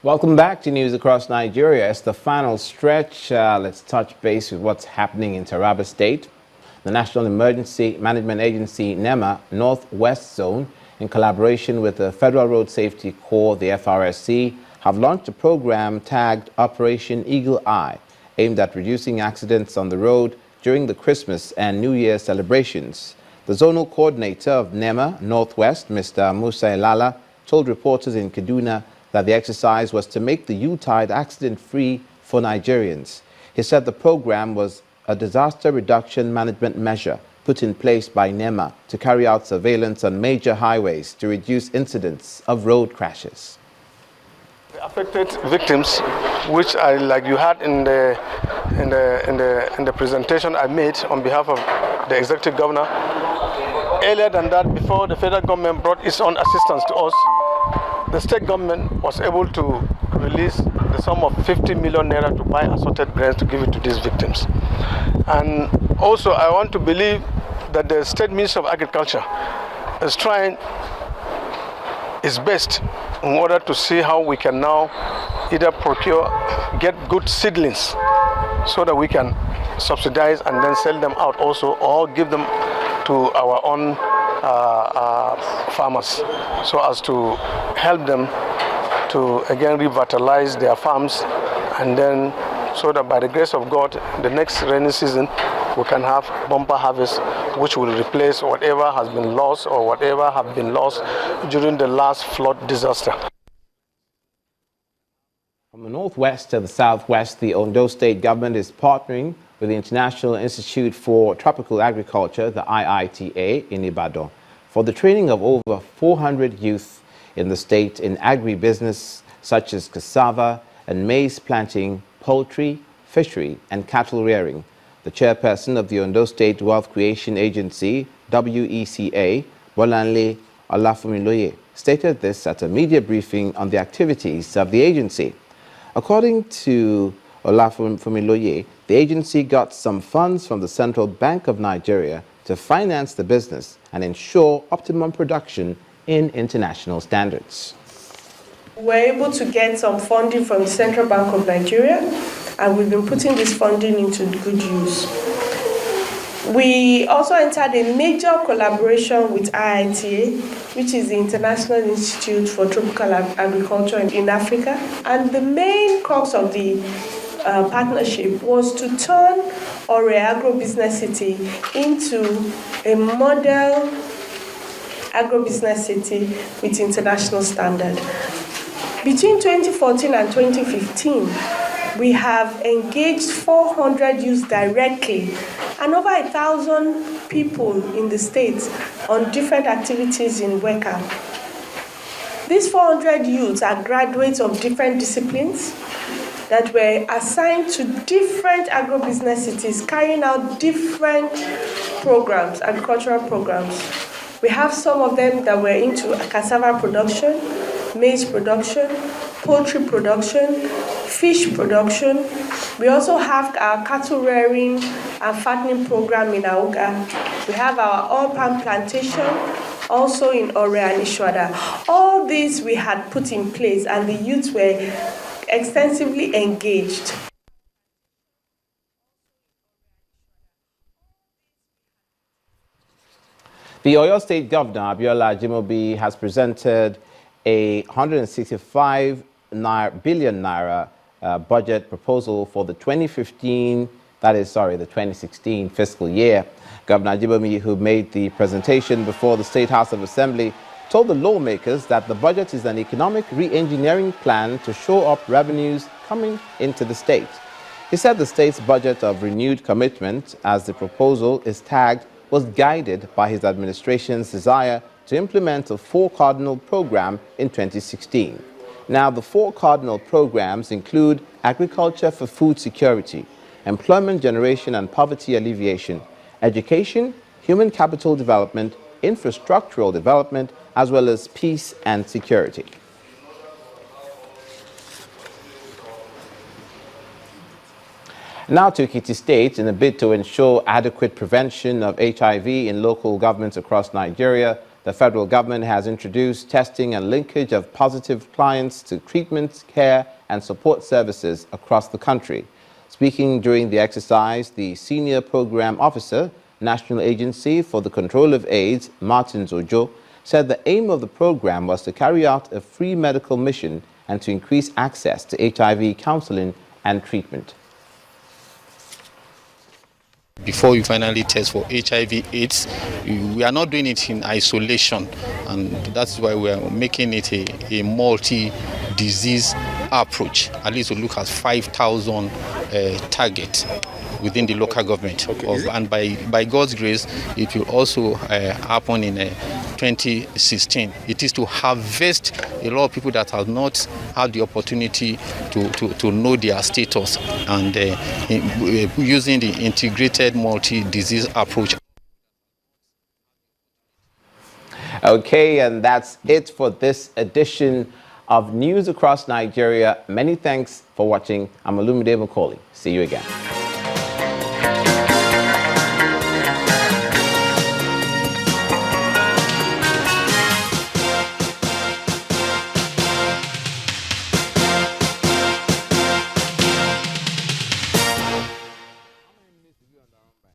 Welcome back to News Across Nigeria. It's the final stretch. Let's touch base with what's happening in Taraba State. The National Emergency Management Agency, NEMA, Northwest Zone, in collaboration with the Federal Road Safety Corps, the FRSC, have launched a program tagged Operation Eagle Eye, aimed at reducing accidents on the road during the Christmas and New Year celebrations. The zonal coordinator of NEMA Northwest, Mr. Musa Elala, told reporters in Kaduna that the exercise was to make the Yuletide accident-free for Nigerians. He said the program was a disaster reduction management measure put in place by NEMA to carry out surveillance on major highways to reduce incidents of road crashes. The affected victims, which I, like you had in the presentation I made on behalf of the executive governor, earlier than that, before the federal government brought its own assistance to us, the state government was able to release the sum of 50 million naira to buy assorted grains to give it to these victims. And also, I want to believe that the State Ministry of Agriculture is trying its best in order to see how we can now either get good seedlings so that we can subsidize and then sell them out also, or give them to our own farmers, so as to help them to again revitalize their farms, and then so that by the grace of God, the next rainy season we can have bumper harvest, which will replace whatever has been lost or whatever have been lost during the last flood disaster. From the northwest to the southwest, the Ondo State government is partnering with the International Institute for Tropical Agriculture, the IITA, in Ibadan, for the training of over 400 youth in the state in agribusiness such as cassava and maize planting, poultry, fishery, and cattle rearing. The chairperson of the Ondo State Wealth Creation Agency, WECA, Bolanle Olafumiloye, stated this at a media briefing on the activities of the agency. According to Olafumiloye, the agency got some funds from the Central Bank of Nigeria to finance the business and ensure optimum production in international standards. We're able to get some funding from the Central Bank of Nigeria, and we've been putting this funding into good use. We also entered a major collaboration with IITA, which is the International Institute for Tropical Agriculture in Africa. And the main crux of the partnership was to turn Ore Agrobusiness City into a model agrobusiness city with international standard. Between 2014 and 2015, we have engaged 400 youths directly and over 1,000 people in the states on different activities in WECA. These 400 youths are graduates of different disciplines that were assigned to different agrobusiness cities, carrying out different programs, agricultural programs. We have some of them that were into cassava production, maize production, poultry production, fish production. We also have our cattle rearing and fattening program in Auga. We have our oil palm plantation also in Ore and Ishwada. All these we had put in place, and the youth were extensively engaged. The Oyo State Governor, Abiola Ajumobi, has presented a 165 billion naira budget proposal for the 2016 fiscal year. Governor Ajumobi, who made the presentation before the State House of Assembly, told the lawmakers that the budget is an economic re-engineering plan to shore up revenues coming into the state. He said the state's budget of renewed commitment, as the proposal is tagged, was guided by his administration's desire to implement a 4 cardinal program in 2016. Now, the 4 cardinal programs include agriculture for food security, employment generation and poverty alleviation, education, human capital development, infrastructural development, as well as peace and security. Now to Ekiti State. In a bid to ensure adequate prevention of HIV in local governments across Nigeria, The federal government has introduced testing and linkage of positive clients to treatment, care, and support services across the country. Speaking during the exercise, the Senior Program Officer, National Agency for the Control of AIDS, Martins Ojo, said the aim of the program was to carry out a free medical mission and to increase access to HIV counseling and treatment. Before you finally test for HIV/AIDS, we are not doing it in isolation, and that's why we are making it a multi-disease approach. At least we look at 5,000 targets within the local government. Okay. And by God's grace, it will also happen in 2016. It is to harvest a lot of people that have not had the opportunity to know their status, and using the integrated multi-disease approach. Okay, and that's it for this edition of News Across Nigeria. Many thanks for watching. I'm Olumide Macaulay. See you again.